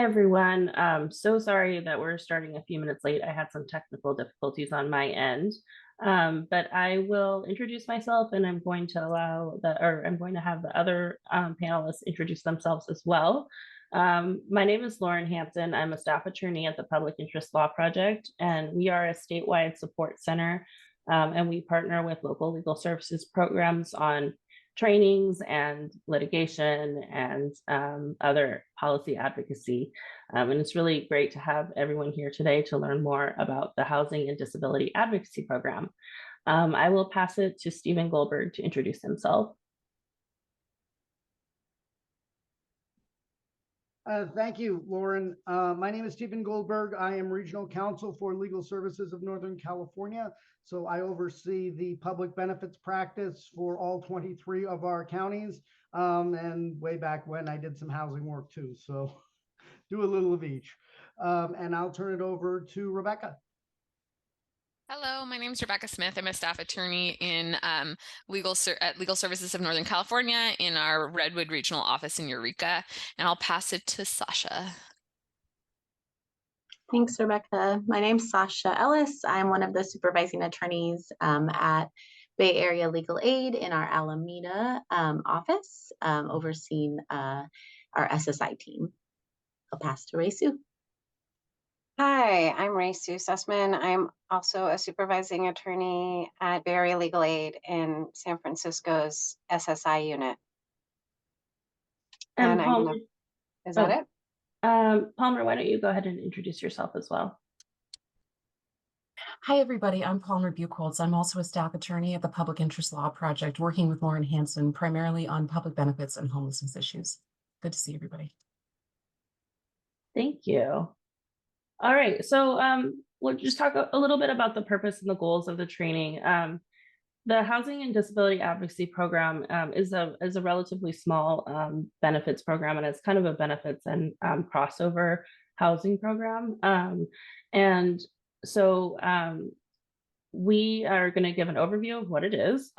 everyone. So sorry that we're starting a few minutes late. I had some technical difficulties on my end. But I will introduce myself and I'm going to have the other panelists introduce themselves as well. My name is Lauren Hansen. I'm a staff attorney at the Public Interest Law Project, and we are a statewide support center. And we partner with local legal services programs on trainings and litigation and other policy advocacy. And it's really great to have everyone here today to learn more about the Housing and Disability Advocacy Program. I will pass it to Stephen Goldberg to introduce himself. Thank you, Lauren. My name is Stephen Goldberg. I am Regional Counsel for Legal Services of Northern California. So I oversee the public benefits practice for all 23 of our counties. And way back when I did some housing work too. So do a little of each. And I'll turn it over to Rebecca. Hello, my name is Rebecca Smith. I'm a staff attorney in Legal Services of Northern California in our Redwood Regional Office in Eureka, and I'll pass it to Sasha. Thanks, Rebecca. My name's Sasha Ellis. I'm one of the supervising attorneys at Bay Area Legal Aid in our Alameda office, overseeing our SSI team. I'll pass to Ray Sue. Hi, I'm Ray Sue Sussman. I'm also a supervising attorney at Bay Area Legal Aid in San Francisco's SSI unit. And Palmer, is that it? Palmer, why don't you go ahead and introduce yourself as well? Hi, everybody. I'm Palmer Buchholz. I'm also a staff attorney at the Public Interest Law Project, working with Lauren Hansen, primarily on public benefits and homelessness issues. Good to see everybody. Thank you. All right, so we'll just talk a little bit about the purpose and the goals of the training. The Housing and Disability Advocacy Program is a relatively small benefits program, and it's kind of a benefits and crossover housing program. And so we are going to give an overview of what it is.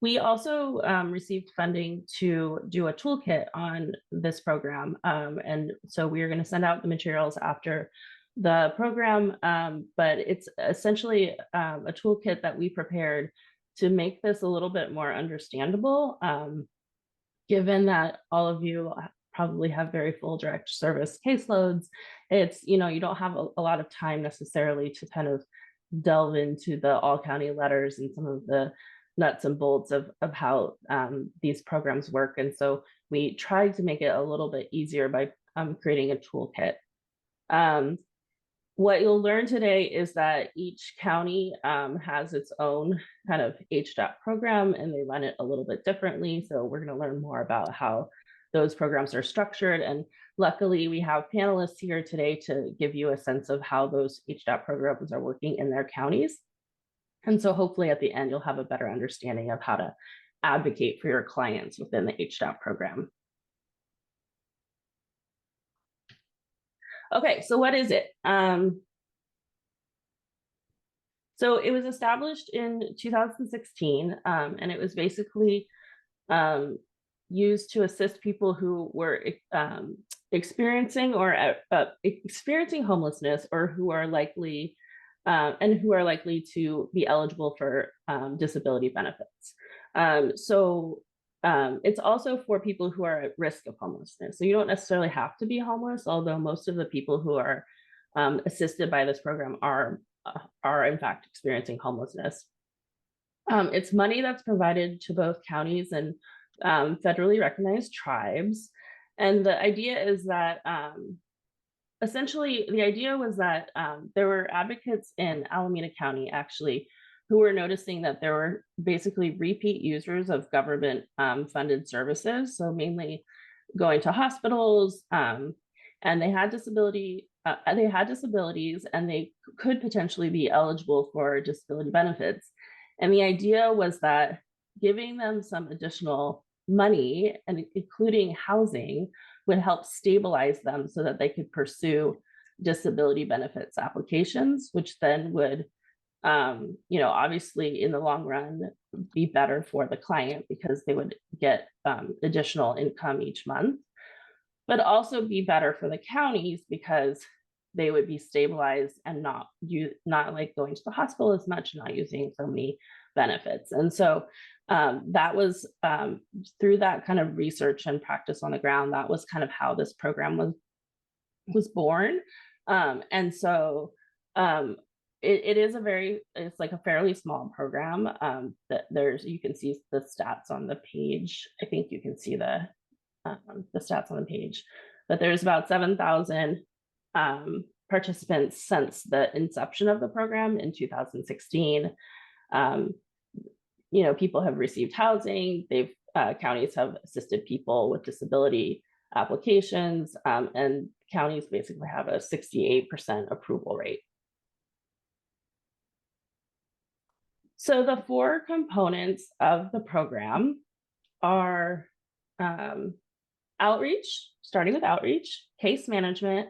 We also received funding to do a toolkit on this program. And so we are going to send out the materials after the program, but it's essentially a toolkit that we prepared to make this a little bit more understandable, given that all of you probably have very full direct service caseloads. It's, you don't have a lot of time necessarily to kind of delve into the all county letters and some of the nuts and bolts of how these programs work. And so we tried to make it a little bit easier by creating a toolkit. What you'll learn today is that each county has its own kind of HDAP program, and they run it a little bit differently. So we're going to learn more about how those programs are structured. And luckily, we have panelists here today to give you a sense of how those HDAP programs are working in their counties. And so hopefully at the end, you'll have a better understanding of how to advocate for your clients within the HDAP program. Okay, so what is it? So it was established in 2016, and it was basically used to assist people who were experiencing homelessness, or who are likely to be eligible for disability benefits. It's also for people who are at risk of homelessness. So you don't necessarily have to be homeless, although most of the people who are assisted by this program are in fact experiencing homelessness. It's money that's provided to both counties and federally recognized tribes. And the idea is that essentially the idea was that there were advocates in Alameda County actually who were noticing that there were basically repeat users of government funded services. So mainly going to hospitals, and they had disabilities, and they could potentially be eligible for disability benefits. And the idea was that giving them some additional money, and including housing, would help stabilize them so that they could pursue disability benefits applications, which then would obviously in the long run be better for the client because they would get additional income each month. but also be better for the counties because they would be stabilized and not like going to the hospital as much, not using so many benefits. And so that was through that kind of research and practice on the ground, that was kind of how this program was born. And so it is it's like a fairly small program. That you can see the stats on the page. I think you can see the stats on the page, but there's about 7,000 participants since the inception of the program in 2016. People have received housing. Counties have assisted people with disability applications, and counties basically have a 68% approval rate. So the 4 components of the program are outreach, starting with outreach, case management,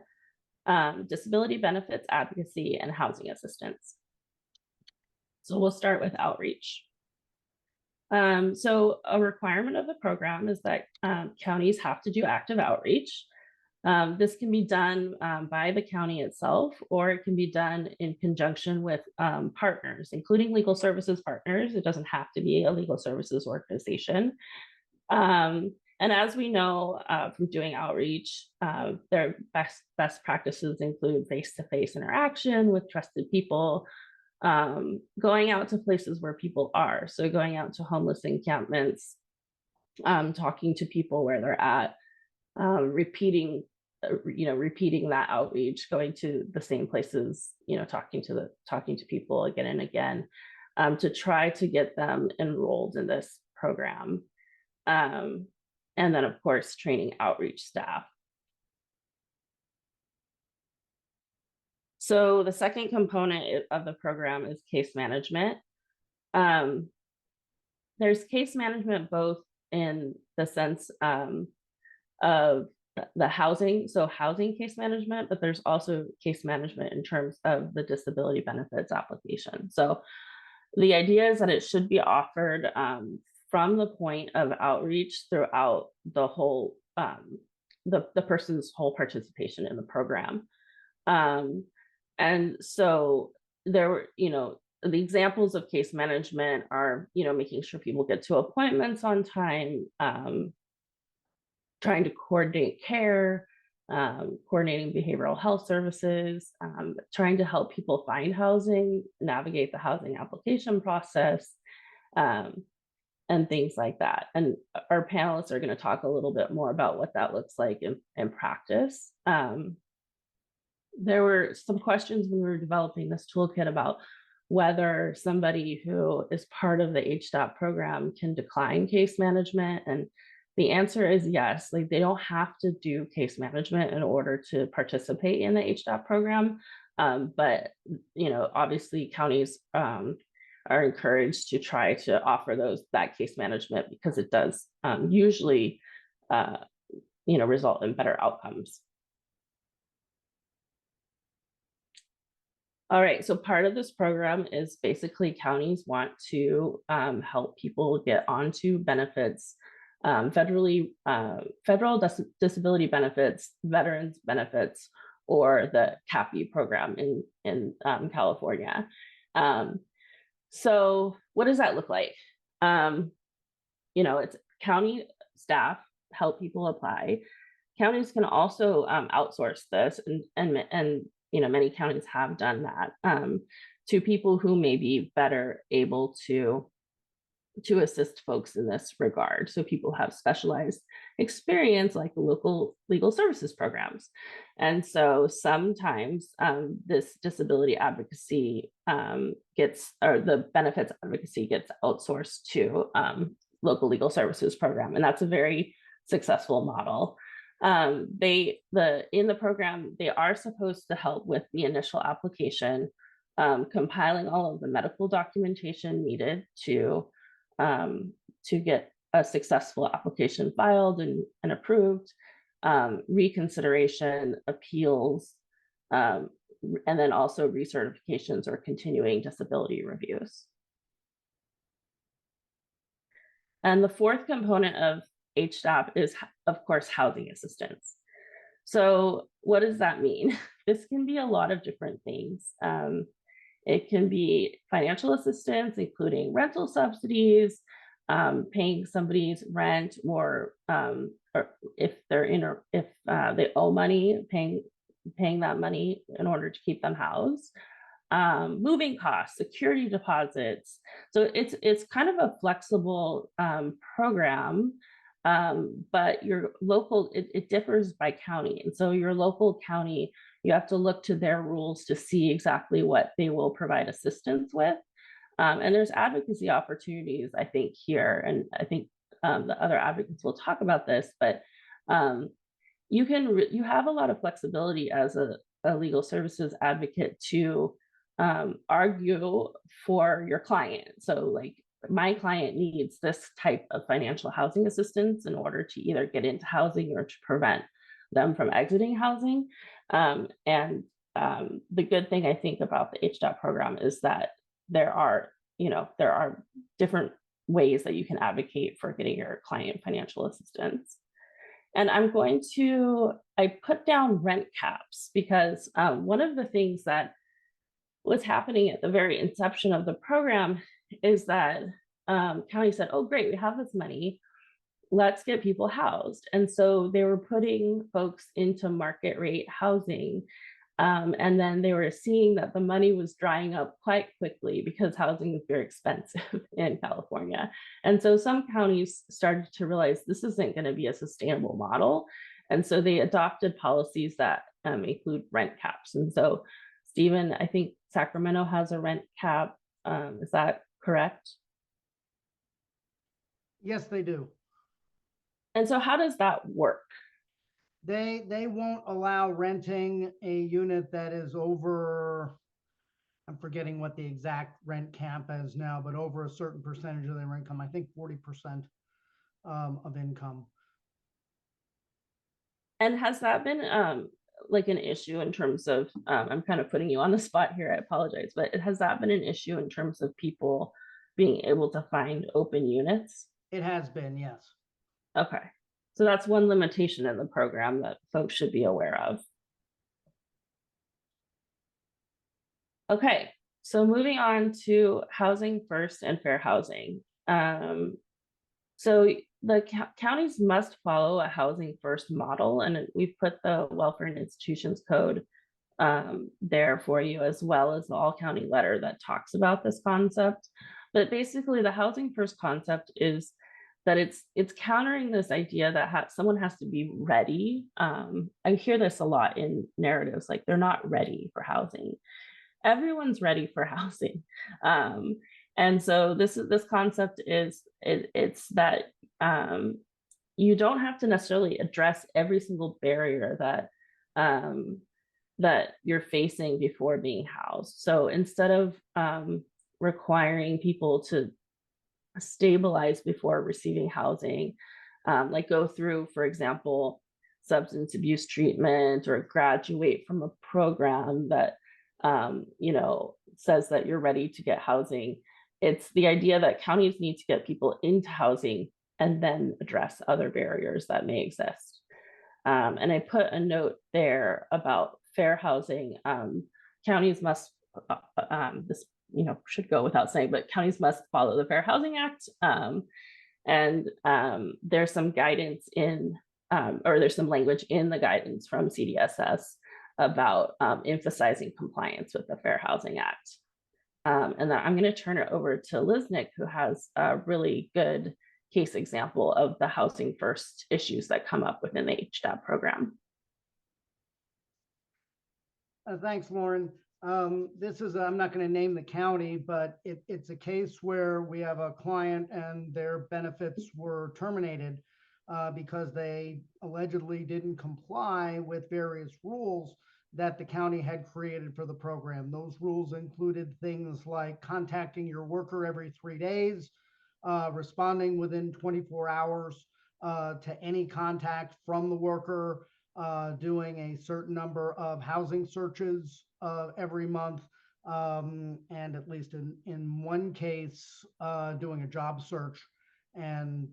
disability benefits advocacy, and housing assistance. So we'll start with outreach. So a requirement of the program is that counties have to do active outreach. This can be done by the county itself, or it can be done in conjunction with partners, including legal services partners. It doesn't have to be a legal services organization. And as we know from doing outreach, their best practices include face-to-face interaction with trusted people, going out to places where people are. So going out to homeless encampments, talking to people where they're at, repeating that outreach, going to the same places, talking to people again and again, to try to get them enrolled in this program. And then, of course, training outreach staff. So the second component of the program is case management. There's case management both in the sense of the housing, so housing case management, but there's also case management in terms of the disability benefits application. So the idea is that it should be offered from the point of outreach throughout the whole, the person's whole participation in the program. And so there were, the examples of case management are, making sure people get to appointments on time, trying to coordinate care, coordinating behavioral health services, trying to help people find housing, navigate the housing application process, and things like that. And our panelists are going to talk a little bit more about what that looks like in practice. There were some questions when we were developing this toolkit about whether somebody who is part of the HDAP program can decline case management. And the answer is yes. Like, they don't have to do case management in order to participate in the HDAP program. But, obviously counties are encouraged to try to offer that case management because it does usually, result in better outcomes. All right, so part of this program is basically counties want to help people get onto benefits, federal disability benefits, veterans benefits, or the CAPI program in California. So what does that look like? It's county staff help people apply. Counties can also outsource this, and many counties have done that to people who may be better able to assist folks in this regard. So people have specialized experience, like the local legal services programs. And so sometimes this disability advocacy the benefits advocacy gets outsourced to local legal services program. And that's a very successful model. In the program, they are supposed to help with the initial application, compiling all of the medical documentation needed to get a successful application filed and approved, reconsideration, appeals, and then also recertifications or continuing disability reviews. And the fourth component of HDAP is, of course, housing assistance. So what does that mean? This can be a lot of different things. It can be financial assistance, including rental subsidies, paying somebody's rent, or if they're in, or if they owe money, paying that money in order to keep them housed. Moving costs, security deposits. So it's kind of a flexible program, but your local, it differs by county. And so your local county, you have to look to their rules to see exactly what they will provide assistance with. And there's advocacy opportunities, I think, here. And I think the other advocates will talk about this, but you have a lot of flexibility as a legal services advocate to argue for your client. So like, my client needs this type of financial housing assistance in order to either get into housing or to prevent them from exiting housing. And the good thing I think about the HDAP program is that there are different ways that you can advocate for getting your client financial assistance. And I put down rent caps because one of the things that was happening at the very inception of the program is that county said, oh, great, we have this money, let's get people housed. And so they were putting folks into market rate housing. And then they were seeing that the money was drying up quite quickly because housing is very expensive in California. And so some counties started to realize this isn't going to be a sustainable model. And so they adopted policies that include rent caps. And so, Stephen, I think Sacramento has a rent cap. Is that correct? Yes, they do. And so how does that work? They won't allow renting a unit that is over, I'm forgetting what the exact rent cap is now, but over a certain percentage of their income, I think 40% of income. And has that been like an issue in terms of, I'm kind of putting you on the spot here, I apologize, but has that been an issue in terms of people being able to find open units? It has been, yes. Okay. So that's one limitation in the program that folks should be aware of. Okay, so moving on to housing first and fair housing. So the counties must follow a housing first model, and we've put the Welfare and Institutions Code there for you, as well as the all county letter that talks about this concept. But basically the housing first concept is that it's countering this idea that someone has to be ready. I hear this a lot in narratives, like they're not ready for housing. Everyone's ready for housing. And so this concept is it's that you don't have to necessarily address every single barrier that you're facing before being housed. So instead of requiring people to stabilize before receiving housing, like go through, for example, substance abuse treatment or graduate from a program that says that you're ready to get housing. It's the idea that counties need to get people into housing and then address other barriers that may exist. And I put a note there about fair housing. Counties must, this should go without saying, but counties must follow the Fair Housing Act. And there's some guidance or there's some language in the guidance from CDSS about emphasizing compliance with the Fair Housing Act. And then I'm going to turn it over to Liznick, who has a really good case example of the housing first issues that come up within the HDAP program. Thanks, Lauren. This is, I'm not going to name the county, but it's a case where we have a client and their benefits were terminated because they allegedly didn't comply with various rules that the county had created for the program. Those rules included things like contacting your worker every 3 days, responding within 24 hours to any contact from the worker, doing a certain number of housing searches every month, and at least in one case, doing a job search and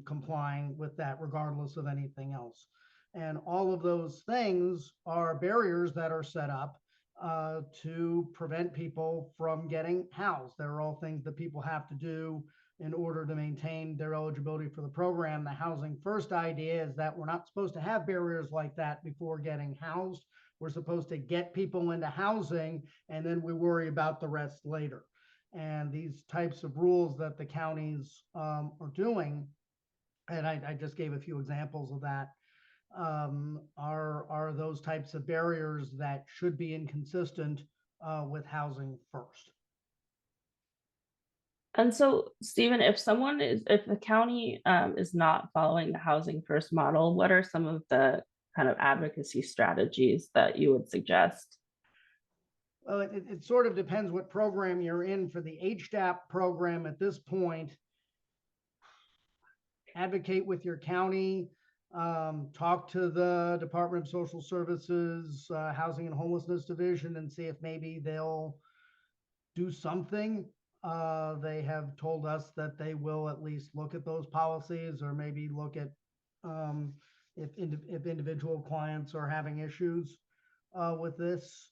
complying with that regardless of anything else. And all of those things are barriers that are set up to prevent people from getting housed. They're all things that people have to do in order to maintain their eligibility for the program. The Housing First idea is that we're not supposed to have barriers like that before getting housed. We're supposed to get people into housing, and then we worry about the rest later. And these types of rules that the counties are doing, and I just gave a few examples of that, are those types of barriers that should be inconsistent with Housing First. And so, Stephen, if the county is not following the Housing First model, what are some of the kind of advocacy strategies that you would suggest? Well, it sort of depends what program you're in. For the HDAP program at this point, advocate with your county, talk to the Department of Social Services, Housing and Homelessness Division, and see if maybe they'll do something. They have told us that they will at least look at those policies, or maybe look at if individual clients are having issues with this.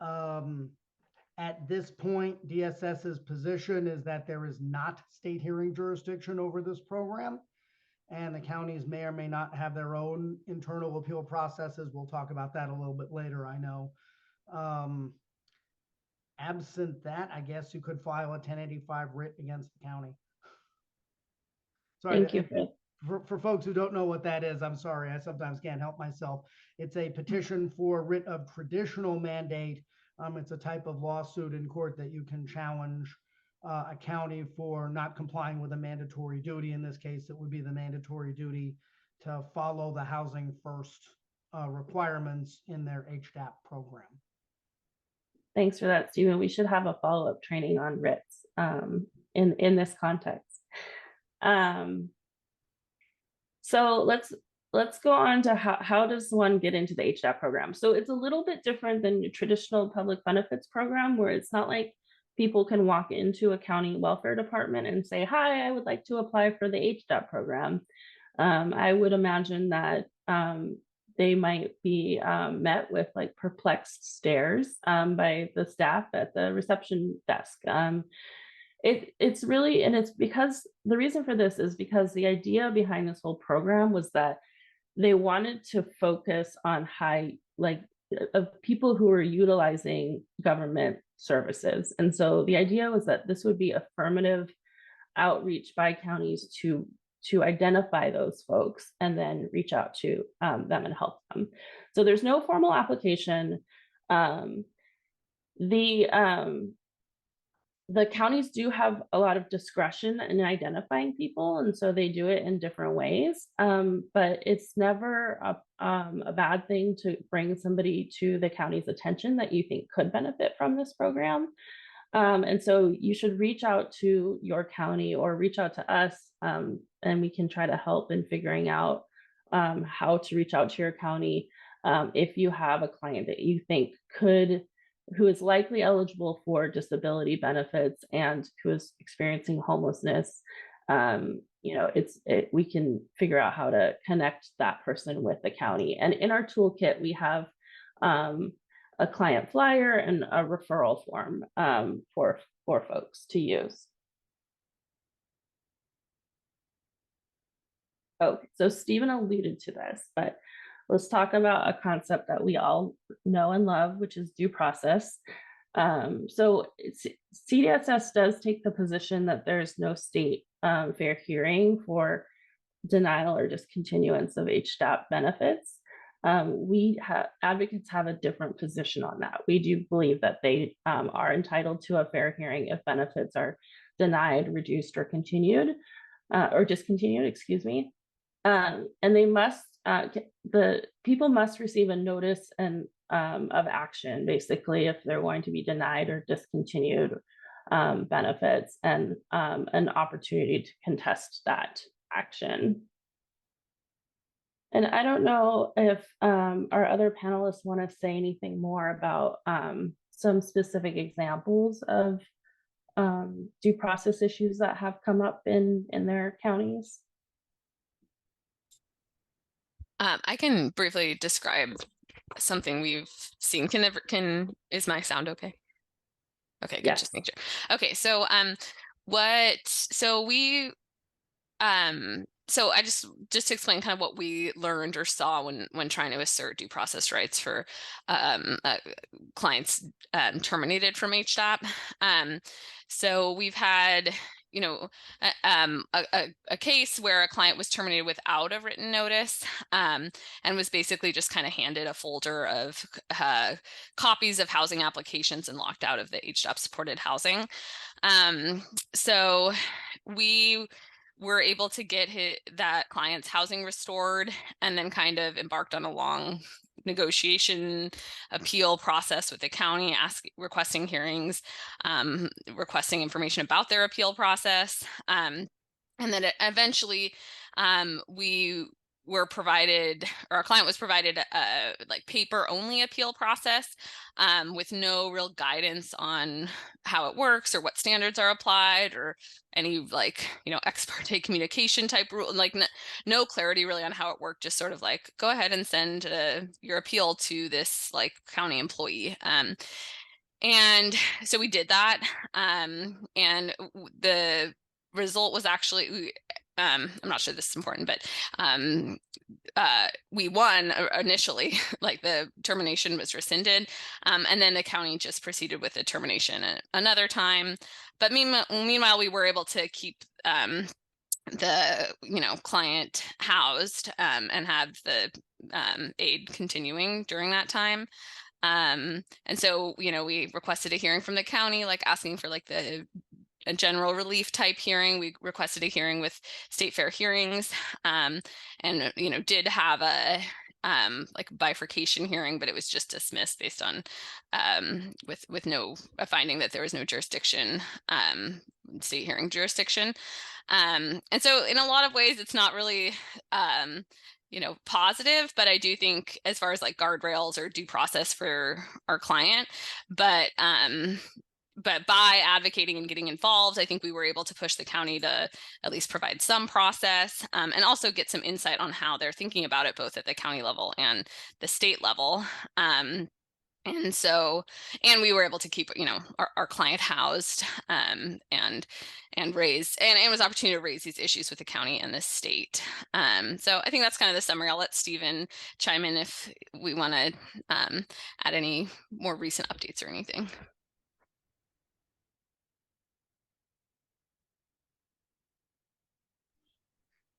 At this point, DSS's position is that there is not state hearing jurisdiction over this program, and the counties may or may not have their own internal appeal processes. We'll talk about that a little bit later, I know. Absent that, I guess you could file a 1085 writ against the county. Sorry, Thank you. For folks who don't know what that is, I'm sorry, I sometimes can't help myself. It's a petition for writ of traditional mandate. It's a type of lawsuit in court that you can challenge a county for not complying with a mandatory duty. In this case, it would be the mandatory duty to follow the Housing First requirements in their HDAP program. Thanks for that, Stephen. We should have a follow-up training on writs in this context. So let's go on to how does one get into the HDAP program? So it's a little bit different than the traditional public benefits program, where it's not like people can walk into a county welfare department and say, hi, I would like to apply for the HDAP program. I would imagine that they might be met with like perplexed stares by the staff at the reception desk. It's really, and it's because the reason for this is because the idea behind this whole program was that they wanted to focus on of people who are utilizing government services. And so the idea was that this would be affirmative outreach by counties to identify those folks and then reach out to them and help them. So there's no formal application. The counties do have a lot of discretion in identifying people, and so they do it in different ways. But it's never a bad thing to bring somebody to the county's attention that you think could benefit from this program. And so you should reach out to your county or reach out to us, and we can try to help in figuring out how to reach out to your county if you have a client that you think who is likely eligible for disability benefits and who is experiencing homelessness. We can figure out how to connect that person with the county. And in our toolkit, we have a client flyer and a referral form for folks to use. Okay, so Stephen alluded to this, but let's talk about a concept that we all know and love, which is due process. So CDSS does take the position that there's no state fair hearing for denial or discontinuance of HDAP benefits. Advocates have a different position on that. We do believe that they are entitled to a fair hearing if benefits are denied, reduced, or continued, or discontinued, excuse me. And they must, the people must receive a notice of action, basically, if they're going to be denied or discontinued benefits, and an opportunity to contest that action. And I don't know if our other panelists want to say anything more about some specific examples of due process issues that have come up in their counties. I can briefly describe something we've seen. Is my sound okay? Okay, good. Yes. Just make sure. Okay, so so I just to explain kind of what we learned or saw when trying to assert due process rights for clients terminated from HDAP. So we've had, you know, a case where a client was terminated without a written notice, and was basically just kind of handed a folder of copies of housing applications and locked out of the HDAP supported housing. So we were able to get that client's housing restored, and then kind of embarked on a long negotiation appeal process with the county, requesting hearings, requesting information about their appeal process. And then eventually we were provided, or our client was provided a like paper only appeal process with no real guidance on how it works or what standards are applied, or any like, you know, ex parte communication type rule, like no clarity really on how it worked. Just sort of like, go ahead and send your appeal to this like county employee. And so we did that. And the result was actually, I'm not sure this is important, but we won initially, like the termination was rescinded, and then the county just proceeded with the termination another time. But meanwhile, we were able to keep the client housed, and have the aid continuing during that time. And so, we requested a hearing from the county, like asking for like a general relief type hearing. We requested a hearing with State Fair Hearings, and did have a like bifurcation hearing, but it was just dismissed based on with no a finding that there was no jurisdiction, state hearing jurisdiction. And so in a lot of ways it's not really positive, but I do think as far as like guardrails or due process for our client, but by advocating and getting involved, I think we were able to push the county to at least provide some process, and also get some insight on how they're thinking about it, both at the county level and the state level. And we were able to keep, our client housed, and raise, and it was an opportunity to raise these issues with the county and the state. So I think that's kind of the summary. I'll let Stephen chime in if we want to add any more recent updates or anything.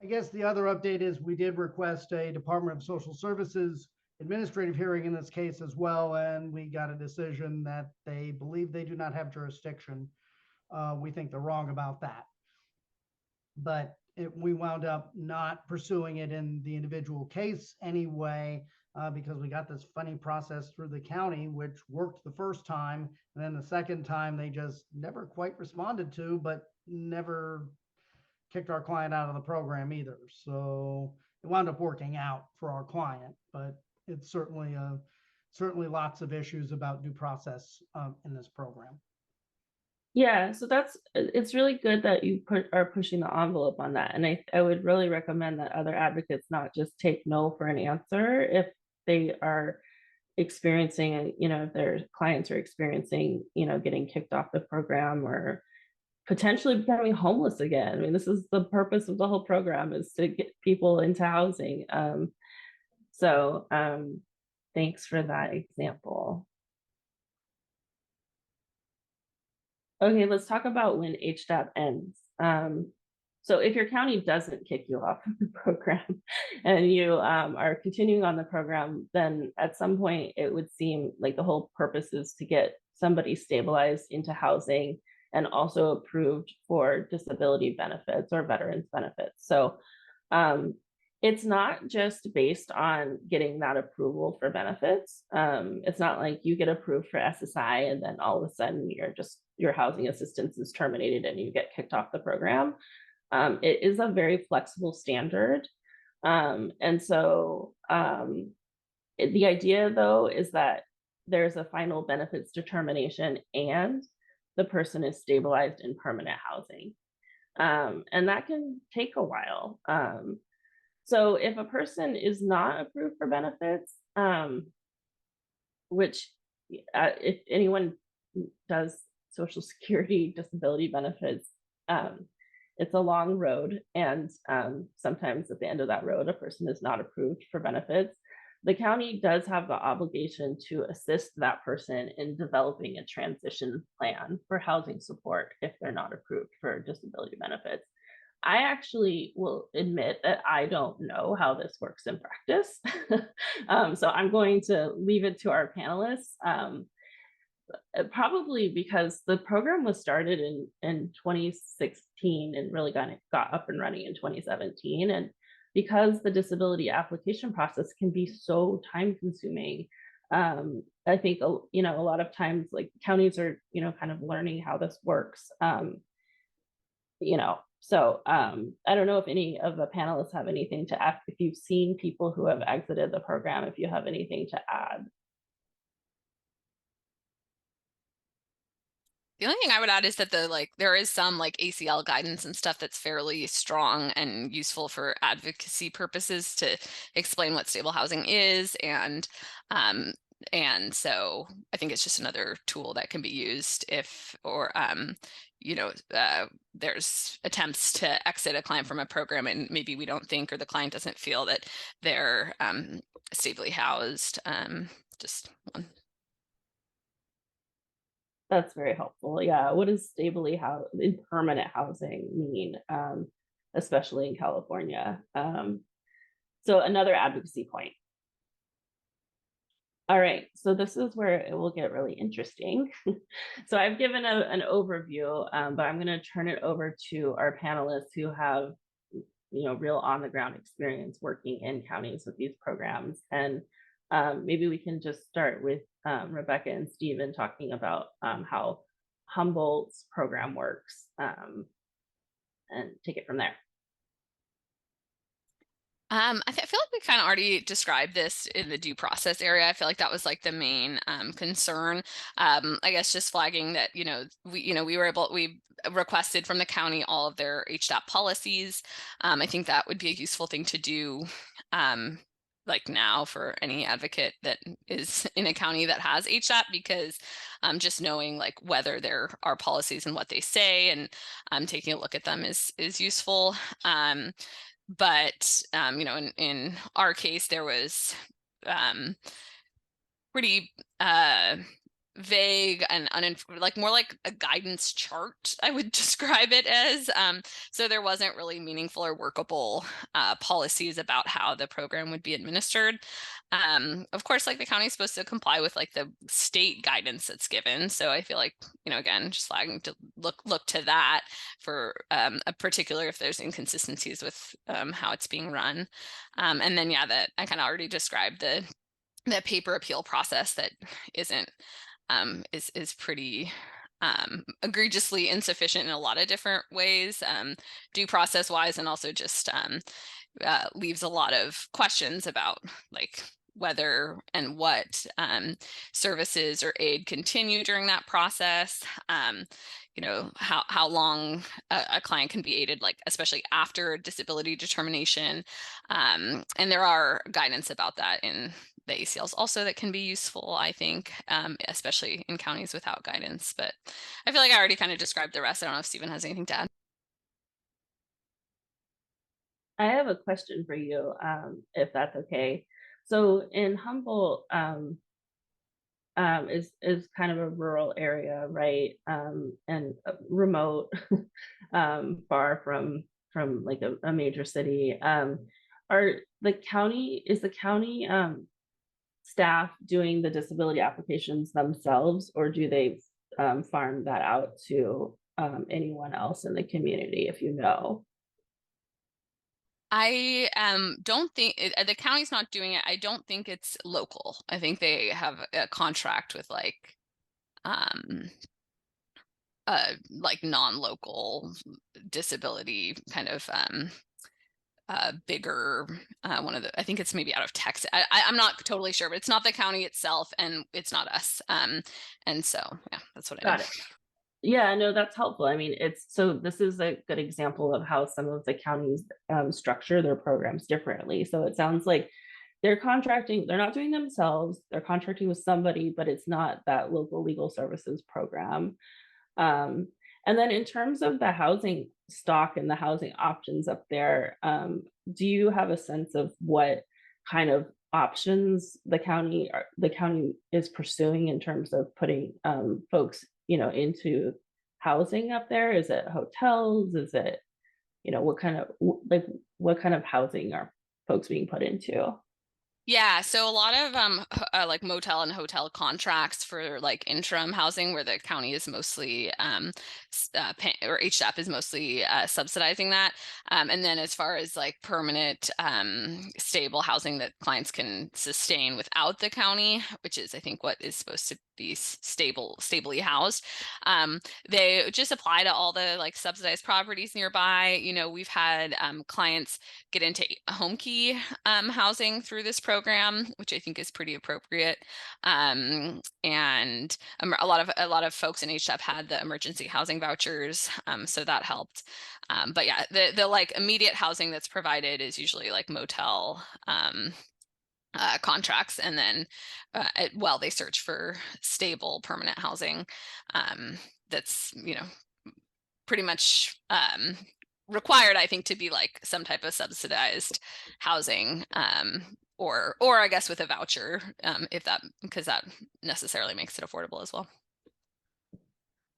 I guess the other update is we did request a Department of Social Services administrative hearing in this case as well, and we got a decision that they believe they do not have jurisdiction. We think they're wrong about that. But we wound up not pursuing it in the individual case anyway, because we got this funny process through the county, which worked the first time. And then the second time they just never quite responded to, but never kicked our client out of the program either. So it wound up working out for our client, but it's certainly lots of issues about due process in this program. Yeah, so it's really good that you are pushing the envelope on that. And I would really recommend that other advocates not just take no for an answer if they are experiencing, if their clients are experiencing, getting kicked off the program or potentially becoming homeless again. I mean, this is the purpose of the whole program, is to get people into housing. So thanks for that example. Okay, let's talk about when HDAP ends. So if your county doesn't kick you off of the program and you are continuing on the program, then at some point it would seem like the whole purpose is to get somebody stabilized into housing and also approved for disability benefits or veterans benefits. So it's not just based on getting that approval for benefits. It's not like you get approved for SSI and then all of a sudden your housing assistance is terminated and you get kicked off the program. It is a very flexible standard. And so the idea though is that there's a final benefits determination and the person is stabilized in permanent housing. And that can take a while. So if a person is not approved for benefits, which if anyone does Social Security disability benefits, it's a long road, and sometimes at the end of that road, a person is not approved for benefits. The county does have the obligation to assist that person in developing a transition plan for housing support if they're not approved for disability benefits. I actually will admit that I don't know how this works in practice. So I'm going to leave it to our panelists. Probably because the program was started in 2016 and really got up and running in 2017. And because the disability application process can be so time consuming, I think, a lot of times like counties are, kind of learning how this works. So I don't know if any of the panelists have anything to add. If you've seen people who have exited the program, if you have anything to add. The only thing I would add is that there is some like ACL guidance and stuff that's fairly strong and useful for advocacy purposes to explain what stable housing is, and so I think it's just another tool that can be used if, or there's attempts to exit a client from a program and maybe we don't think, or the client doesn't feel that they're stably housed. Just one. That's very helpful. Yeah. What does stably in permanent housing mean, especially in California? So another advocacy point. All right, so this is where it will get really interesting. So I've given an overview, but I'm going to turn it over to our panelists who have, real on the ground experience working in counties with these programs. And maybe we can just start with Rebecca and Stephen talking about how Humboldt's program works, and take it from there. I feel like we kind of already described this in the due process area. I feel like that was like the main concern. I guess just flagging that, we requested from the county all of their HDAP policies. I think that would be a useful thing to do like now for any advocate that is in a county that has HDAP, because just knowing like whether there are policies and what they say, and taking a look at them is useful. But in our case, there was pretty vague and like more like a guidance chart, I would describe it as. So there wasn't really meaningful or workable policies about how the program would be administered. Of course, like the county is supposed to comply with like the state guidance that's given. So I feel like, again, just flagging to look to that for a particular if there's inconsistencies with how it's being run. And then, yeah, that I kind of already described the paper appeal process that isn't is pretty egregiously insufficient in a lot of different ways, due process wise, and also just leaves a lot of questions about like whether and what services or aid continue during that process, how long a client can be aided, like especially after disability determination, and there are guidance about that in the ACLs also that can be useful, I think, especially in counties without guidance. But I feel like I already kind of described the rest. I don't know if Stephen has anything to add. I have a question for you, if that's okay. So in Humboldt, is kind of a rural area, right? And remote, far from like a major city. Is the county staff doing the disability applications themselves, or do they farm that out to anyone else in the community, if you know? I don't think the county's not doing it. I don't think it's local. I think they have a contract with like non-local disability kind of bigger I think it's maybe out of Texas. I'm not totally sure, but it's not the county itself and it's not us. And so yeah, that's what I Got know. it. Yeah, no, that's helpful. I mean, this is a good example of how some of the counties structure their programs differently. So it sounds like they're not doing themselves, they're contracting with somebody, but it's not that local legal services program. Um, and then in terms of the housing stock and the housing options up there, do you have a sense of what kind of options the county is pursuing in terms of putting folks, into housing up there? Is it hotels? Is it, what kind of housing are folks being put into? Yeah, so a lot of like motel and hotel contracts for like interim housing where the county is mostly or HDAP is mostly subsidizing that. And then as far as like permanent stable housing that clients can sustain without the county, which is I think what is supposed to be stably housed, they just apply to all the like subsidized properties nearby. We've had clients get into home key housing through this program, which I think is pretty appropriate. And a lot of folks in HDAP had the emergency housing vouchers, so that helped. But yeah, the like immediate housing that's provided is usually like motel contracts, and then while they search for stable permanent housing, that's pretty much required, I think, to be like some type of subsidized housing, or I guess with a voucher, because that necessarily makes it affordable as well.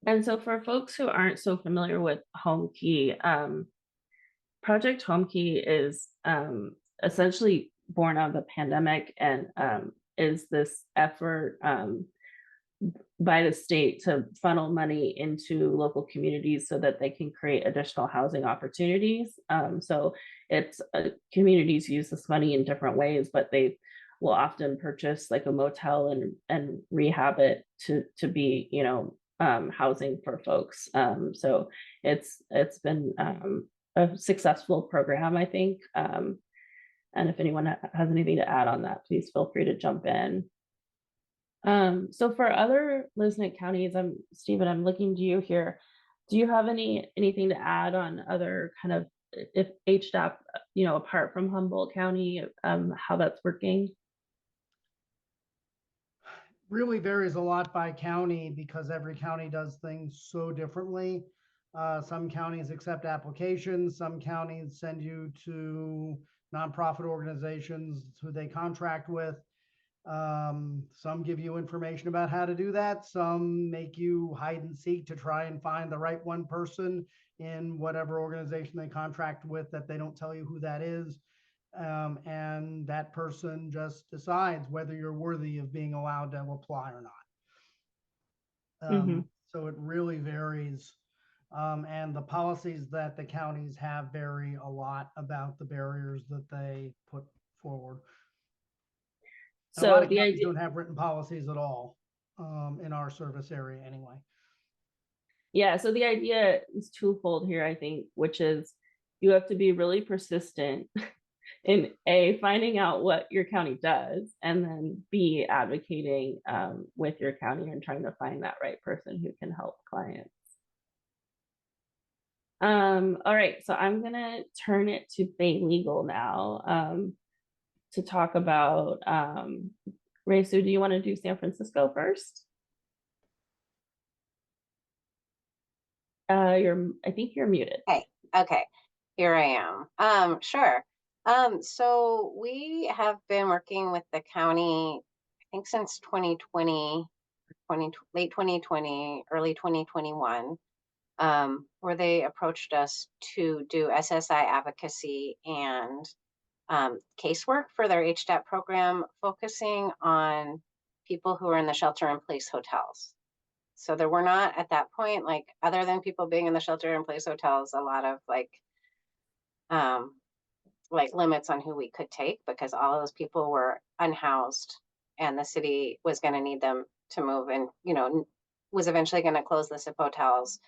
And so for folks who aren't so familiar with Home Key, Project Home Key is essentially born out of the pandemic, and is this effort by the state to funnel money into local communities so that they can create additional housing opportunities. So it's communities use this money in different ways, but they will often purchase like a motel and rehab it to be, housing for folks. So it's been a successful program, I think. And if anyone has anything to add on that, please feel free to jump in. So for other Lisbon counties, Stephen, I'm looking to you here. Do you have anything to add on other kind of, if HDAP, apart from Humboldt County, how that's working? Really varies a lot by county because every county does things so differently. Some counties accept applications, some counties send you to nonprofit organizations who they contract with. Some give you information about how to do that. Some make you hide and seek to try and find the right one person in whatever organization they contract with that they don't tell you who that is. And that person just decides whether you're worthy of being allowed to apply or not. So it really varies. And the policies that the counties have vary a lot about the barriers that they put forward. So a lot of counties don't have written policies at all, in our service area anyway. Yeah, so the idea is twofold here, I think, which is you have to be really persistent in A, finding out what your county does, and then B, advocating with your county and trying to find that right person who can help clients. All right, so I'm gonna turn it to Bay Legal now to talk about Ray Sue, do you want to do San Francisco first? I think you're muted. Hey, okay, here I am. Sure. So we have been working with the county, I think since 2020, late 2020, early 2021, where they approached us to do SSI advocacy and casework for their HDAP program, focusing on people who are in the shelter-in-place hotels. So there were not at that point, like other than people being in the shelter-in-place hotels, a lot of like limits on who we could take because all of those people were unhoused and the city was going to need them to move and, was eventually going to close the SIP hotels.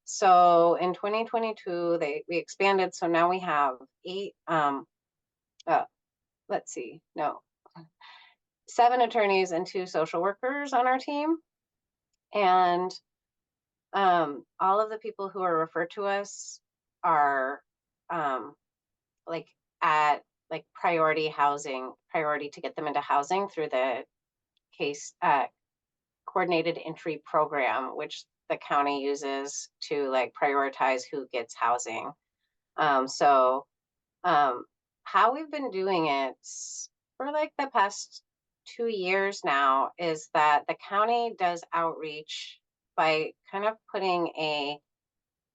So in 2022, we expanded. So now we have 7 attorneys and 2 social workers on our team. And all of the people who are referred to us are like at like priority to get them into housing through the case coordinated entry program, which the county uses to like prioritize who gets housing. How we've been doing it for like the past 2 years now is that the county does outreach by kind of putting a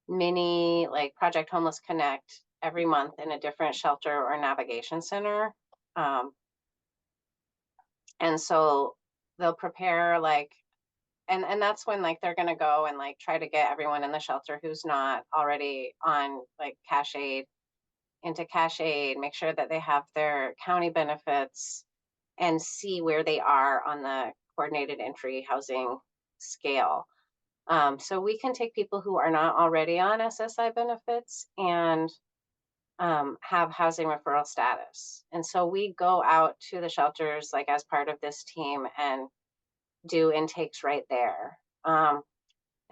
mini like Project Homeless Connect every month in a different shelter or navigation center. And so they'll prepare like, and that's when like they're gonna go and like try to get everyone in the shelter who's not already on like cash aid into cash aid, make sure that they have their county benefits, and see where they are on the coordinated entry housing scale. So we can take people who are not already on SSI benefits and have housing referral status. And so we go out to the shelters like as part of this team and do intakes right there. And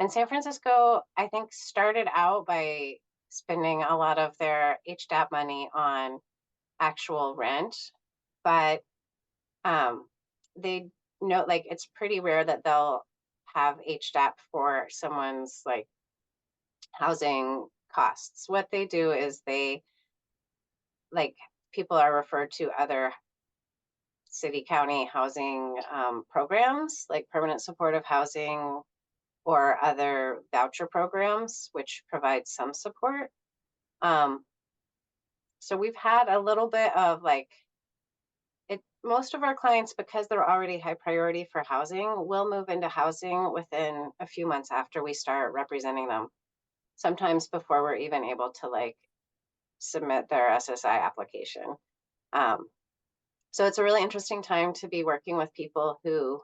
San Francisco, I think, started out by spending a lot of their HDAP money on actual rent, but they know like it's pretty rare that they'll have HDAP for someone's like housing costs. What they do is they like people are referred to other city county housing programs like permanent supportive housing or other voucher programs, which provide some support. So we've had a little bit of like most of our clients, because they're already high priority for housing, will move into housing within a few months after we start representing them. Sometimes before we're even able to like submit their SSI application. So it's a really interesting time to be working with people who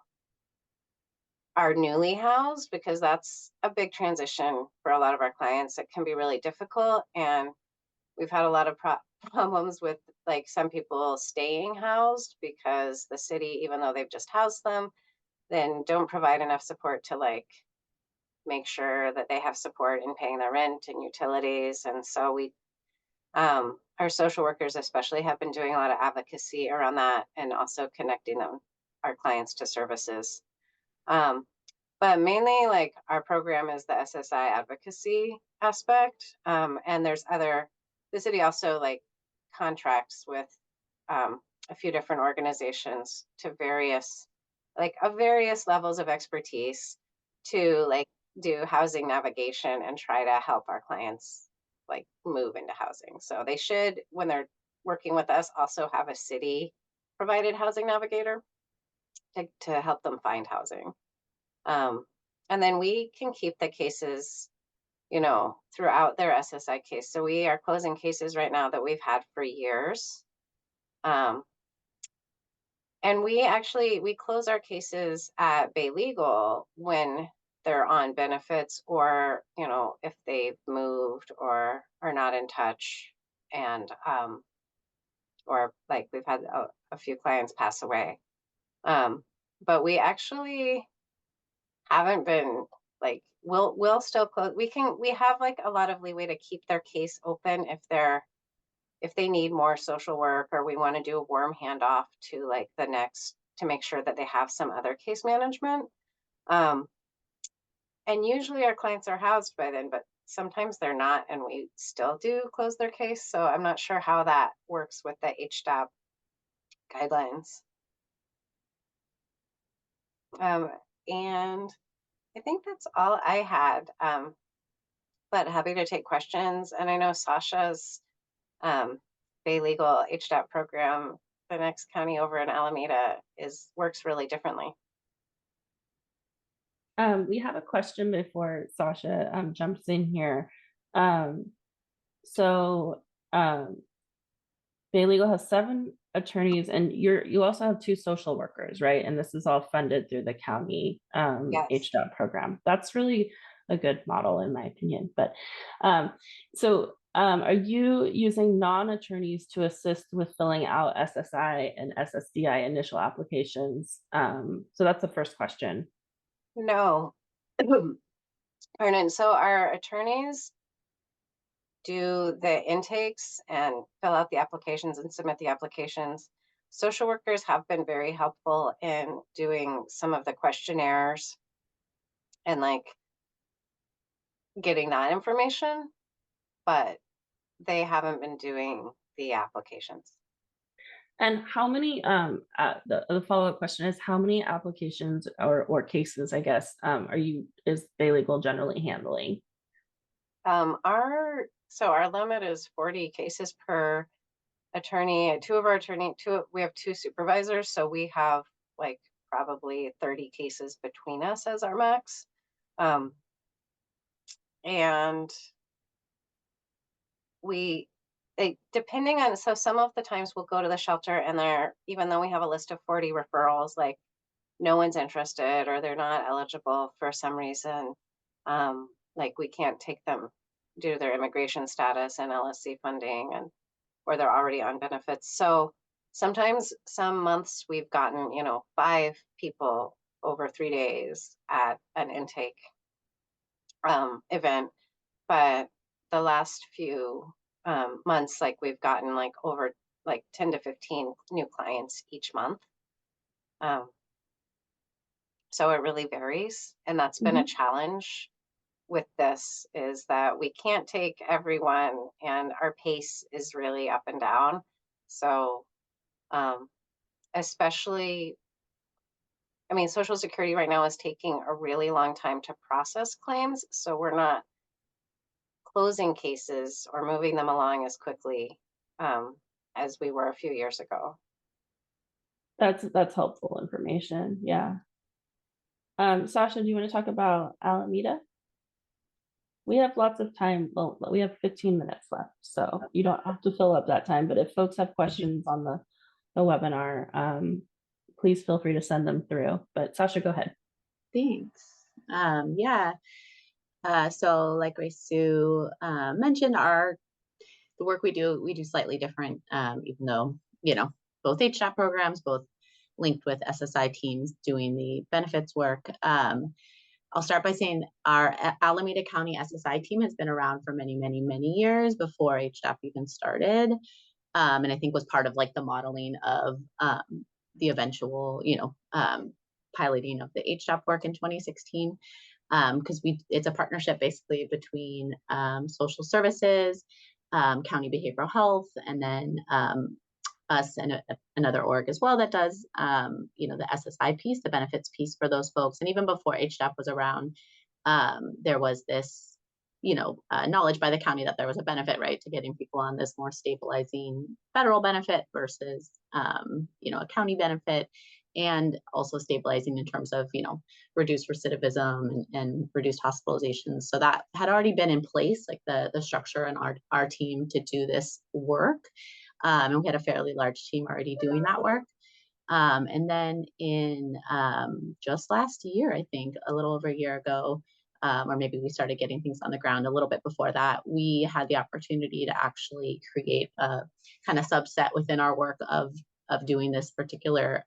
are newly housed, because that's a big transition for a lot of our clients. It can be really difficult, and we've had a lot of problems with like some people staying housed because the city, even though they've just housed them, then don't provide enough support to like make sure that they have support in paying their rent and utilities. And so we our social workers especially have been doing a lot of advocacy around that, and also connecting them, our clients, to services. But mainly like our program is the SSI advocacy aspect. And there's the city also like contracts with a few different organizations to various levels of expertise to like do housing navigation and try to help our clients like move into housing. So they should, when they're working with us, also have a city provided housing navigator to help them find housing. And then we can keep the cases, you know, throughout their SSI case. So we are closing cases right now that we've had for years. And we close our cases at Bay Legal when they're on benefits, or, you know, if they've moved or are not in touch, and or like we've had a few clients pass away. But we actually haven't been like, we'll still close. We have like a lot of leeway to keep their case open if they need more social work, or we want to do a warm handoff to like the next, to make sure that they have some other case management. And usually our clients are housed by then, but sometimes they're not, and we still do close their case. So I'm not sure how that works with the HDAP guidelines. And I think that's all I had, but happy to take questions. And I know Sasha's Bay Legal HDAP program, the next county over in Alameda, works really differently. We have a question before Sasha jumps in here. Bay Legal has 7 attorneys, and you also have 2 social workers, right? And this is all funded through the county Yes. HDAP program. That's really a good model, in my opinion. But are you using non-attorneys to assist with filling out SSI and SSDI initial applications? So that's the first question. No. And so our attorneys do the intakes and fill out the applications and submit the applications. Social workers have been very helpful in doing some of the questionnaires and like getting that information, but they haven't been doing the applications. And how many, the follow-up question is, how many applications or cases, I guess, is Bay Legal generally handling? Our limit is 40 cases per attorney. We have 2 supervisors, so we have like probably 30 cases between us as our max. And depending on, so some of the times we'll go to the shelter and even though we have a list of 40 referrals, like no one's interested or they're not eligible for some reason. Like we can't take them due to their immigration status and LSC funding, or they're already on benefits. So sometimes some months we've gotten, 5 people over 3 days at an intake event. But the last few months, like we've gotten like over like 10 to 15 new clients each month. So it really varies. And that's been a challenge with this, is that we can't take everyone and our pace is really up and down. So especially, I mean, Social Security right now is taking a really long time to process claims. So we're not closing cases or moving them along as quickly as we were a few years ago. That's helpful information. Yeah. Sasha, do you want to talk about Alameda? We have lots of time. Well, we have 15 minutes left, so you don't have to fill up that time. But if folks have questions on the webinar, please feel free to send them through. But Sasha, go ahead. Thanks. Yeah. So like Ray Sue mentioned, the work we do slightly different, even though, both HDAP programs, both linked with SSI teams doing the benefits work. I'll start by saying our Alameda County SSI team has been around for many, many, many years before HDAP even started. And I think was part of like the modeling of the eventual, piloting of the HDAP work in 2016. Because it's a partnership basically between social services, county behavioral health, and then us and another org as well that does, the SSI piece, the benefits piece for those folks. And even before HDAP was around, there was this, knowledge by the county that there was a benefit, right, to getting people on this more stabilizing federal benefit versus, a county benefit, and also stabilizing in terms of, reduced recidivism and reduced hospitalizations. So that had already been in place, like the structure and our team to do this work. And we had a fairly large team already doing that work. And then in just last year, I think a little over a year ago, or maybe we started getting things on the ground a little bit before that, we had the opportunity to actually create a kind of subset within our work of doing this particular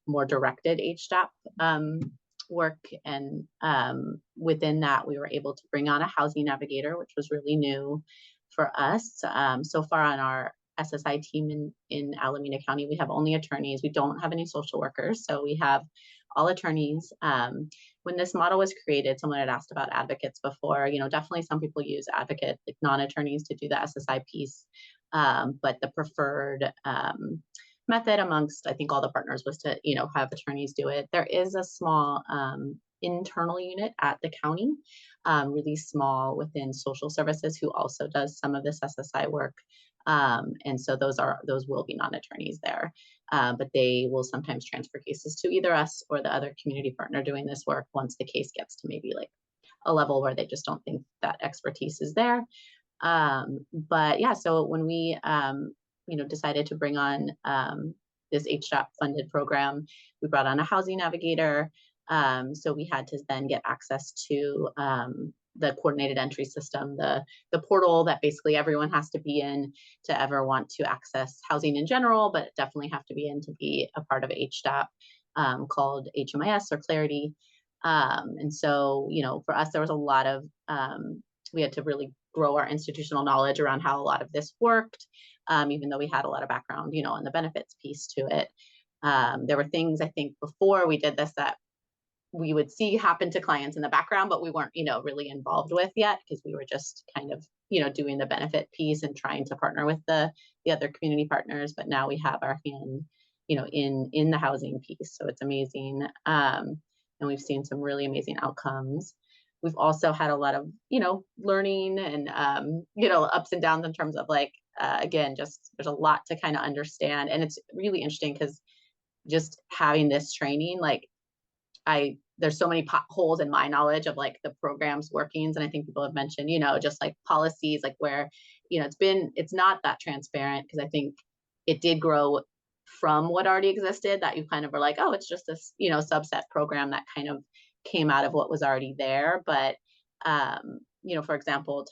more directed HDAP work. And within that, we were able to bring on a housing navigator, which was really new for us. So far on our SSI team in Alameda County, we have only attorneys. We don't have any social workers. So we have all attorneys. When this model was created, someone had asked about advocates before. Definitely some people use advocate, like non-attorneys, to do the SSI piece. But the preferred method amongst, I think, all the partners was to, have attorneys do it. There is a small internal unit at the county, really small within social services, who also does some of this SSI work. And so those will be non-attorneys there, but they will sometimes transfer cases to either us or the other community partner doing this work once the case gets to maybe like a level where they just don't think that expertise is there. But yeah, so when we decided to bring on this HDAP funded program, we brought on a housing navigator. So we had to then get access to the coordinated entry system, the portal that basically everyone has to be in to ever want to access housing in general, but definitely have to be in to be a part of HDAP, called HMIS or Clarity. And so, for us, there was a lot of, we had to really grow our institutional knowledge around how a lot of this worked, even though we had a lot of background, on the benefits piece to it. There were things, I think, before we did this that we would see happen to clients in the background, but we weren't, really involved with yet, because we were just kind of, doing the benefit piece and trying to partner with the other community partners. But now we have our hand, in the housing piece. So it's amazing. And we've seen some really amazing outcomes. We've also had a lot of, learning and, ups and downs in terms of like, again, just there's a lot to kind of understand. And it's really interesting because just having this training, like there's so many potholes in my knowledge of like the program's workings. And I think people have mentioned, just like policies, like where, it's not that transparent, because I think it did grow from what already existed, that you kind of were like, oh, it's just this, subset program that kind of came out of what was already there. But, for example,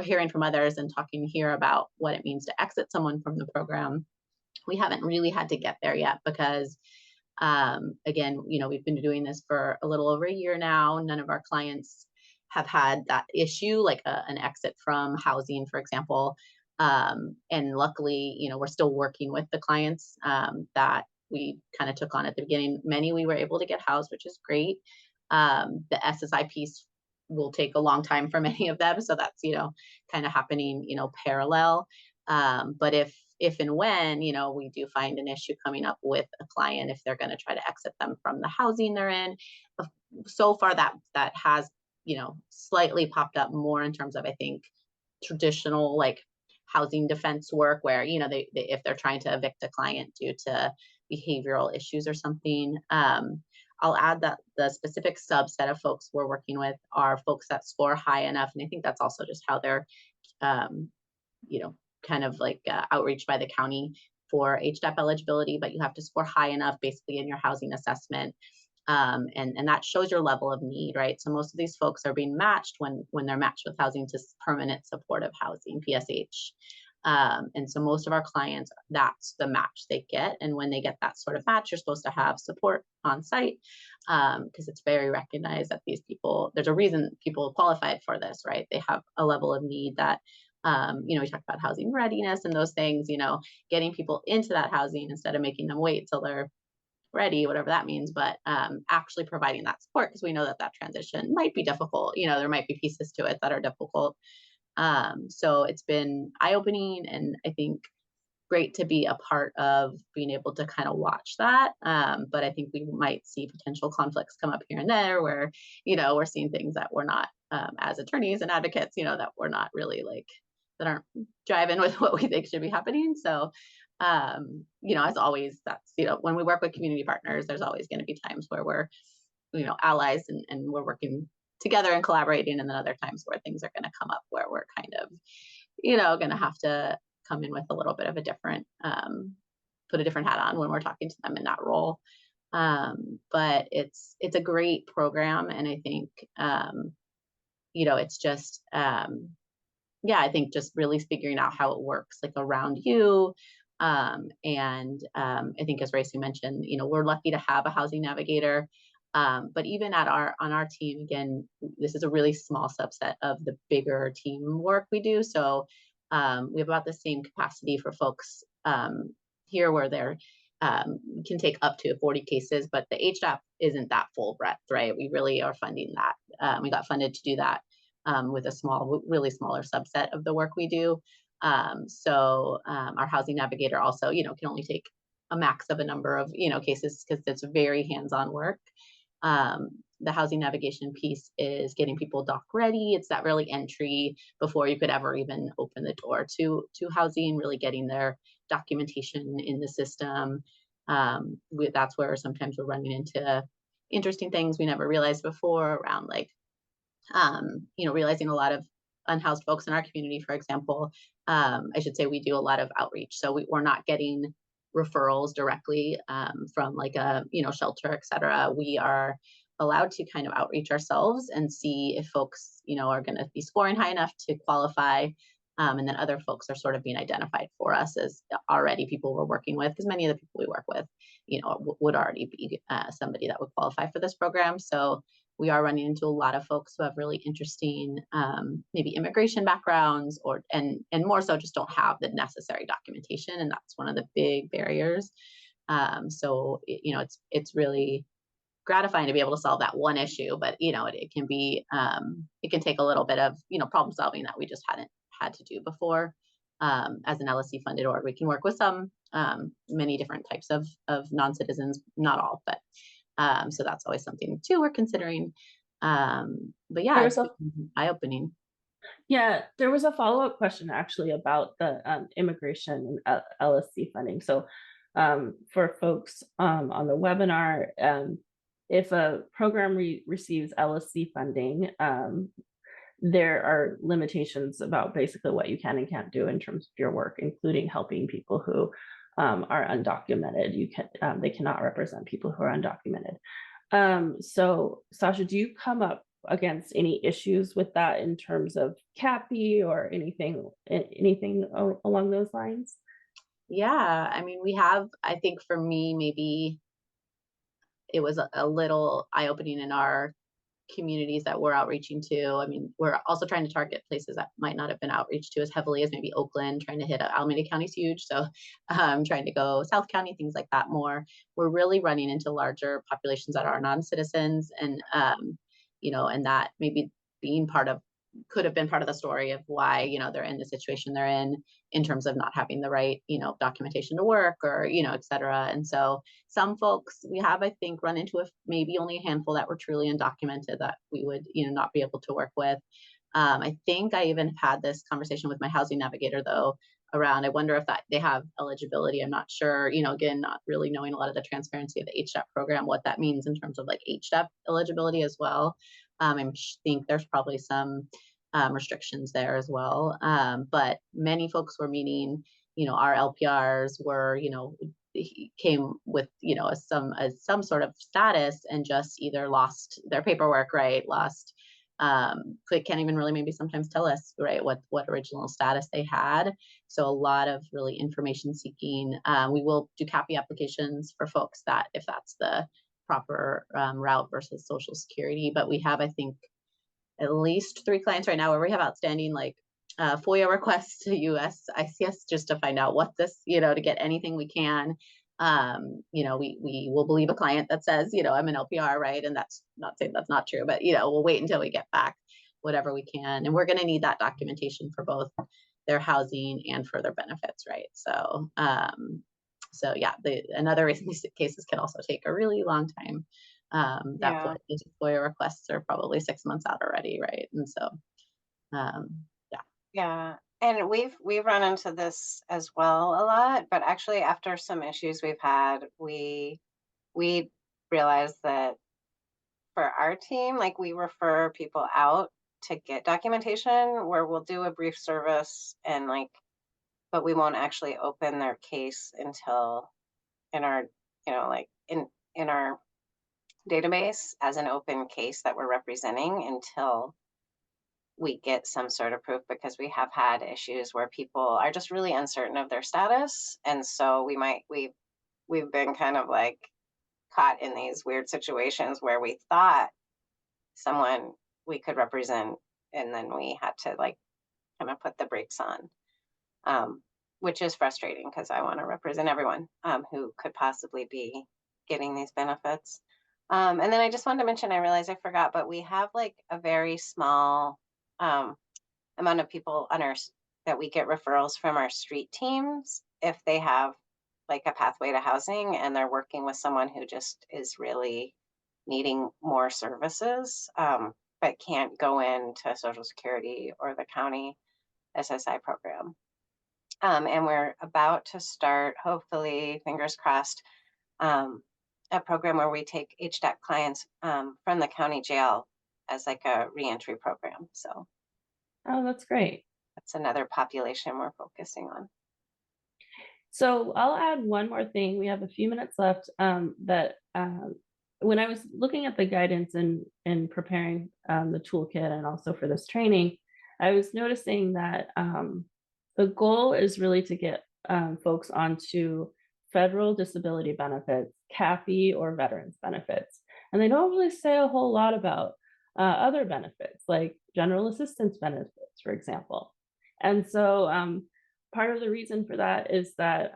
hearing from others and talking here about what it means to exit someone from the program, we haven't really had to get there yet, because again, we've been doing this for a little over a year now. None of our clients have had that issue, like an exit from housing, for example. And luckily, we're still working with the clients that we kind of took on at the beginning. Many we were able to get housed, which is great. The SSI piece will take a long time for many of them. So that's, kind of happening, parallel. But if and when, we do find an issue coming up with a client, if they're going to try to exit them from the housing they're in, so far that has, slightly popped up more in terms of, I think, traditional like housing defense work, where, they if they're trying to evict a client due to behavioral issues or something. I'll add that the specific subset of folks we're working with are folks that score high enough. And I think that's also just how they're, kind of like outreach by the county for HDAP eligibility, but you have to score high enough basically in your housing assessment. And that shows your level of need, right? So most of these folks are being matched when they're matched with housing to permanent supportive housing, PSH. And so most of our clients, that's the match they get. And when they get that sort of match, you're supposed to have support on site, because it's very recognized that these people, there's a reason people qualified for this, right? They have a level of need that, we talked about housing readiness and those things, getting people into that housing instead of making them wait till they're ready, whatever that means, but actually providing that support, because we know that transition might be difficult. There might be pieces to it that are difficult. So it's been eye-opening, and I think great to be a part of being able to kind of watch that. But I think we might see potential conflicts come up here and there where, we're seeing things that we're not, as attorneys and advocates, that we're not really like, that aren't driving with what we think should be happening. So, as always, that's, when we work with community partners, there's always going to be times where we're, allies and we're working together and collaborating. And then other times where things are going to come up where we're kind of, going to have to come in with a little bit of a different, put a different hat on when we're talking to them in that role. But it's a great program. And I think, it's just, I think just really figuring out how it works like around you. And I think, as Racy mentioned, we're lucky to have a housing navigator. But even on our team, again, this is a really small subset of the bigger team work we do. So we have about the same capacity for folks here, where they're can take up to 40 cases, but the HDAP isn't that full breadth, right? We really are funding that. We got funded to do that with a really smaller subset of the work we do. So our housing navigator also, can only take a max of a number of, cases, because it's very hands-on work. The housing navigation piece is getting people doc ready. It's that really entry before you could ever even open the door to housing, really getting their documentation in the system. That's where sometimes we're running into interesting things we never realized before around like, realizing a lot of unhoused folks in our community, for example. I should say we do a lot of outreach. So we're not getting referrals directly from like a, shelter, et cetera. We are allowed to kind of outreach ourselves and see if folks, are going to be scoring high enough to qualify. And then other folks are sort of being identified for us as already people we're working with, because many of the people we work with, would already be somebody that would qualify for this program. So we are running into a lot of folks who have really interesting, maybe immigration backgrounds, and more so just don't have the necessary documentation, and that's one of the big barriers. So it's really gratifying to be able to solve that one issue, but it can be it can take a little bit of problem solving that we just hadn't had to do before. As an LSC funded org, we can work with some many different types of non-citizens, not all, but so that's always something too we're considering. But yeah, it's eye-opening. Yeah, there was a follow-up question actually about the immigration and LSC funding. So for folks on the webinar, if a program receives LSC funding, there are limitations about basically what you can and can't do in terms of your work, including helping people who are undocumented. They cannot represent people who are undocumented. So Sasha, do you come up against any issues with that in terms of CAPI or anything along those lines? Yeah, I mean, we have, I think for me, maybe it was a little eye-opening in our communities that we're outreaching to. I mean, we're also trying to target places that might not have been outreached to as heavily as maybe Oakland, trying to hit Alameda County's huge. So trying to go South County, things like that more. We're really running into larger populations that are non-citizens, and and that maybe being could have been part of the story of why they're in the situation they're in terms of not having the right documentation to work, or et cetera. And so some folks we have, I think, run into maybe only a handful that were truly undocumented that we would not be able to work with. I think I even had this conversation with my housing navigator though around, I wonder if that they have eligibility. I'm not sure, again, not really knowing a lot of the transparency of the HDAP program, what that means in terms of like HDAP eligibility as well. I think there's probably some restrictions there as well. But many folks were meeting, our LPRs were, came with, some sort of status and just either lost their paperwork, right? Can't even really maybe sometimes tell us, right, what original status they had. So a lot of really information seeking. We will do CAPI applications for folks that if that's the proper route versus Social Security. But we have, I think, at least 3 clients right now where we have outstanding FOIA requests to USICS just to find out what this, to get anything we can. We will believe a client that says, I'm an LPR, right? And that's not saying that's not true, but, we'll wait until we get back whatever we can. And we're going to need that documentation for both their housing and for their benefits, right? So, yeah, another reason these cases can also take a really long time. These FOIA requests are probably 6 months out already, right? And so, yeah. And we've run into this as well a lot, but actually after some issues we've had, we realized that for our team, we refer people out to get documentation where we'll do a brief service and but we won't actually open their case until in our, in our database as an open case that we're representing until we get some sort of proof, because we have had issues where people are just really uncertain of their status. And so we've been kind of caught in these weird situations where we thought someone we could represent, and then we had to kind of put the brakes on, which is frustrating because I want to represent everyone who could possibly be getting these benefits. And then I just wanted to mention, I realized I forgot, but we have a very small amount of people that we get referrals from our street teams if they have a pathway to housing and they're working with someone who just is really needing more services, but can't go into Social Security or the county SSI program. And we're about to start, hopefully, fingers crossed, a program where we take HDAP clients from the county jail as a reentry program. So, oh, that's great. That's another population we're focusing on. So I'll add one more thing. We have a few minutes left. When I was looking at the guidance and preparing the toolkit and also for this training, I was noticing that the goal is really to get folks onto federal disability benefits, CAFE or veterans benefits. And they don't really say a whole lot about other benefits like general assistance benefits, for example. And so part of the reason for that is that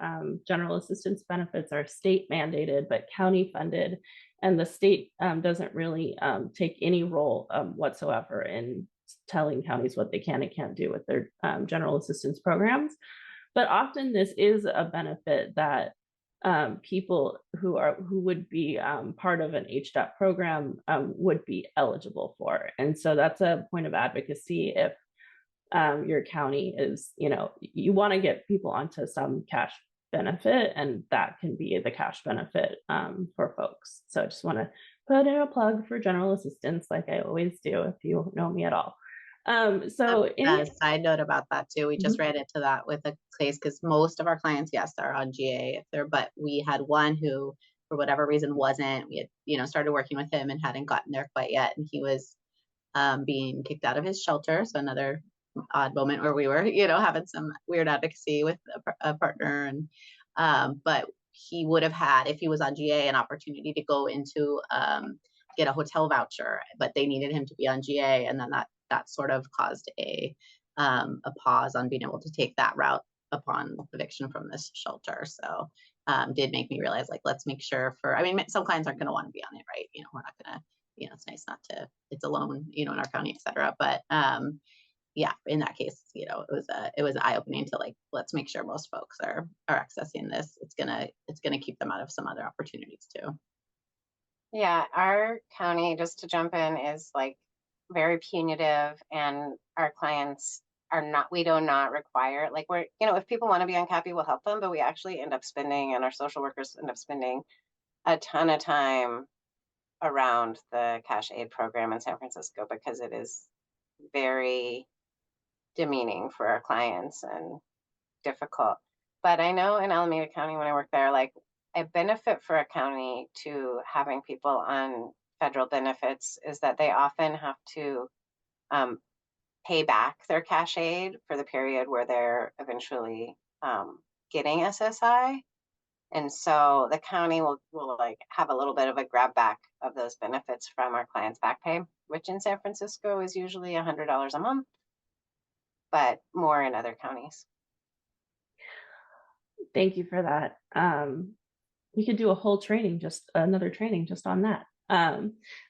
general assistance benefits are state mandated, but county funded. And the state doesn't really take any role whatsoever in telling counties what they can and can't do with their general assistance programs. But often this is a benefit that people who would be part of an HDAP program would be eligible for. And so that's a point of advocacy if your county is, you want to get people onto some cash benefit, and that can be the cash benefit for folks. So I just want to put in a plug for general assistance like I always do if you know me at all. So A side note about that too, we just ran into that with a case because most of our clients, yes, are on GA but we had one who for whatever reason wasn't. We had started working with him and hadn't gotten there quite yet, and he was being kicked out of his shelter. So another odd moment where we were having some weird advocacy with a partner, and but he would have had, if he was on GA, an opportunity to go into get a hotel voucher, but they needed him to be on GA, and then that sort of caused a pause on being able to take that route upon eviction from this shelter. So did make me realize, like, let's make sure some clients aren't going to want to be on it, right? We're not going to, it's nice not to, it's a loan, in our county, et cetera. But yeah, in that case, it was eye-opening to, like, let's make sure most folks are accessing this. It's gonna keep them out of some other opportunities too. Yeah, our county, just to jump in, is like very punitive, and our clients we do not require, like, we're, if people want to be on CAPI, we'll help them, but we actually end up spending, and our social workers end up spending a ton of time around the cash aid program in San Francisco because it is very demeaning for our clients and difficult. But I know in Alameda County, when I worked there, like, a benefit for a county to having people on federal benefits is that they often have to pay back their cash aid for the period where they're eventually getting SSI. And so the county will like have a little bit of a grab back of those benefits from our clients' back pay, which in San Francisco is usually $100 a month, but more in other counties. Thank you for that. We could do a whole training, another training just on that.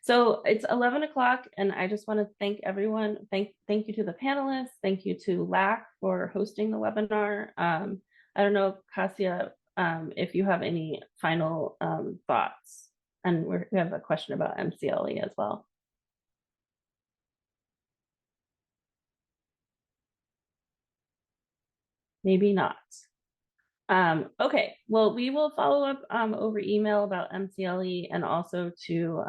So it's 11 o'clock, and I just want to thank everyone. Thank you to the panelists. Thank you to LAAC for hosting the webinar. I don't know, Kasia, if you have any final thoughts, and we have a question about MCLE as well. Maybe not. Okay, well, we will follow up over email about MCLE, and also to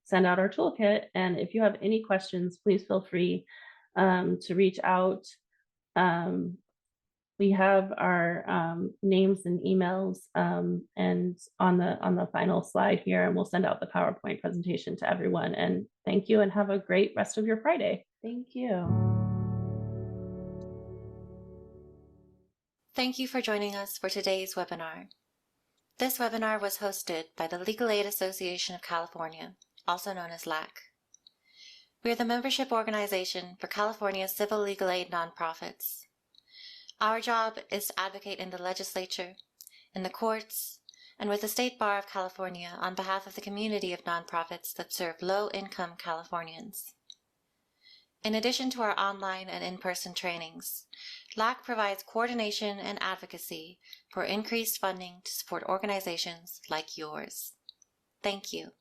send out our toolkit. And if you have any questions, please feel free to reach out. We have our names and emails and on the final slide here, and we'll send out the PowerPoint presentation to everyone. And thank you, and have a great rest of your Friday. Thank you. Thank you for joining us for today's webinar. This webinar was hosted by the Legal Aid Association of California, also known as LAAC. We are the membership organization for California's civil legal aid nonprofits. Our job is to advocate in the legislature, in the courts, and with the State Bar of California on behalf of the community of nonprofits that serve low-income Californians. In addition to our online and in-person trainings, LAAC provides coordination and advocacy for increased funding to support organizations like yours. Thank you.